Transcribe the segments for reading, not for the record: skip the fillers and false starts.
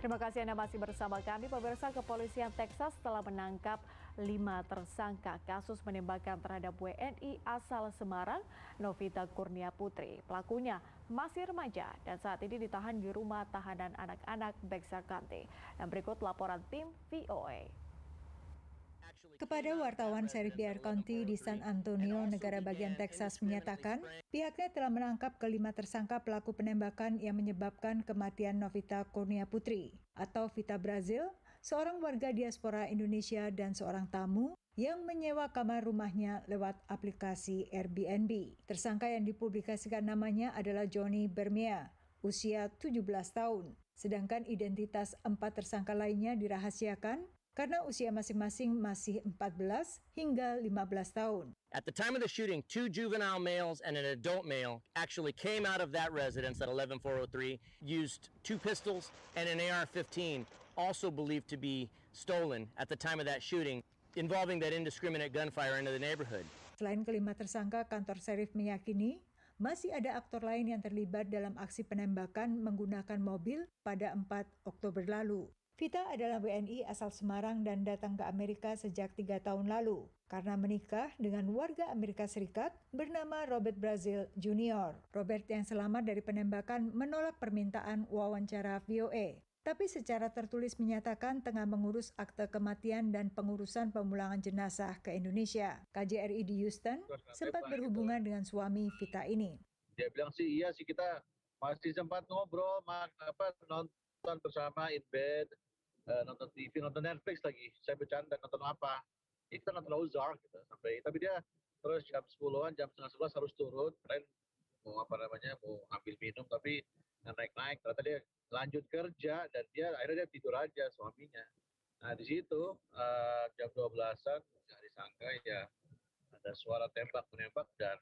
Terima kasih Anda masih bersama kami. Pemirsa, kepolisian Texas telah menangkap 5 tersangka kasus penembakan terhadap WNI asal Semarang, Novita Kurnia Putri. Pelakunya masih remaja dan saat ini ditahan di rumah tahanan anak-anak Bexar County. Dan berikut laporan tim VOA. Kepada wartawan Sheriff Bexar County di San Antonio, negara bagian Texas menyatakan pihaknya telah menangkap kelima tersangka pelaku penembakan yang menyebabkan kematian Novita Kurnia Putri atau Vita Brazil, seorang warga diaspora Indonesia dan seorang tamu yang menyewa kamar rumahnya lewat aplikasi Airbnb. Tersangka yang dipublikasikan namanya adalah Johnny Bermea, usia 17 tahun. Sedangkan identitas 4 tersangka lainnya dirahasiakan karena usia masing-masing masih 14 hingga 15 tahun. At the time of the shooting, 2 juvenile males and an adult male actually came out of that residence at 11403, used 2 pistols and an AR-15, also believed to be stolen at the time of that shooting, involving that indiscriminate gunfire into the neighborhood. Selain kelima tersangka, kantor sheriff meyakini masih ada aktor lain yang terlibat dalam aksi penembakan menggunakan mobil pada 4 Oktober lalu. Vita adalah WNI asal Semarang dan datang ke Amerika sejak 3 tahun lalu karena menikah dengan warga Amerika Serikat bernama Robert Brazil Jr. Robert yang selamat dari penembakan menolak permintaan wawancara VOA, tapi secara tertulis menyatakan tengah mengurus akte kematian dan pengurusan pemulangan jenazah ke Indonesia. KJRI di Houston sempat berhubungan dengan suami Vita ini. Dia bilang sih, iya sih kita masih sempat ngobrol, nonton bersama in bed, nonton TV, nonton Netflix lagi. Saya bercanda nonton apa? Ya, kita nonton Ozark gitu sampai. Tapi dia terus jam 10-an, jam setengah 11 harus turun. Kalian mau ambil minum tapi naik-naik. Ternyata dia lanjut kerja dan akhirnya dia tidur aja suaminya. Nah di situ jam 12-an nggak disangka ya ada suara tembak-menembak dan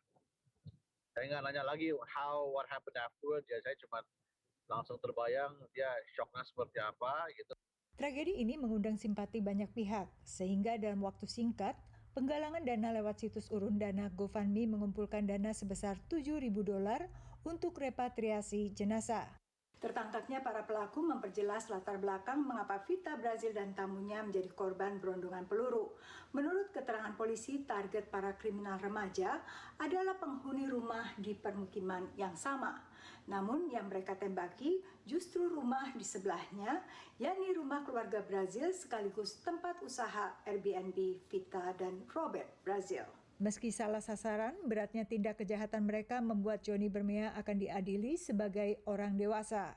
saya nggak nanya lagi what happened afterward. Ya saya cuma langsung terbayang dia shocknya seperti apa gitu. Tragedi ini mengundang simpati banyak pihak, sehingga dalam waktu singkat, penggalangan dana lewat situs urun dana GoFundMe mengumpulkan dana sebesar $7.000 untuk repatriasi jenazah. Tertangkapnya para pelaku memperjelas latar belakang mengapa Vita Brazil dan tamunya menjadi korban berondongan peluru. Menurut keterangan polisi, target para kriminal remaja adalah penghuni rumah di permukiman yang sama. Namun yang mereka tembaki justru rumah di sebelahnya, yakni rumah keluarga Brazil sekaligus tempat usaha Airbnb Vita dan Robert Brazil. Meski salah sasaran, beratnya tindak kejahatan mereka membuat Johnny Bermea akan diadili sebagai orang dewasa.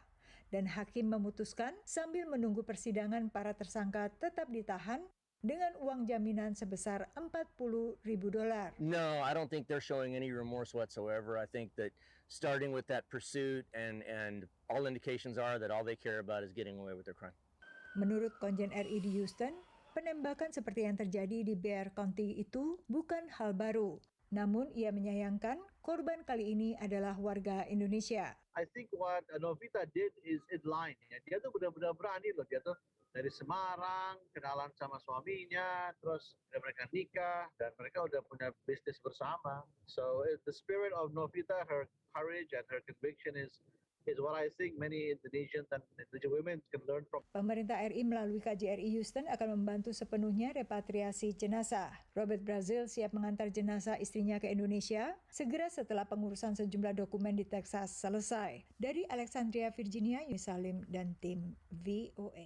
Dan hakim memutuskan sambil menunggu persidangan para tersangka tetap ditahan dengan uang jaminan sebesar $40.000. No, I don't think they're showing any remorse whatsoever. I think that starting with that pursuit and all indications are that all they care about is getting away with their crime. Menurut Konjen RI di Houston, penembakan seperti yang terjadi di Bexar County itu bukan hal baru. Namun ia menyayangkan korban kali ini adalah warga Indonesia. I think what Novita did is in line. Ya. Dia tuh benar-benar berani loh. Dia tuh dari Semarang, kenalan sama suaminya, terus mereka nikah, dan mereka udah punya bisnis bersama. So the spirit of Novita, her courage and her conviction is what I think many Indonesians and Indonesian women can learn from. Pemerintah RI melalui KJRI Houston akan membantu sepenuhnya repatriasi jenazah. Robert Brazil siap mengantar jenazah istrinya ke Indonesia segera setelah pengurusan sejumlah dokumen di Texas selesai. Dari Alexandria, Virginia, Yusalim dan tim VOA.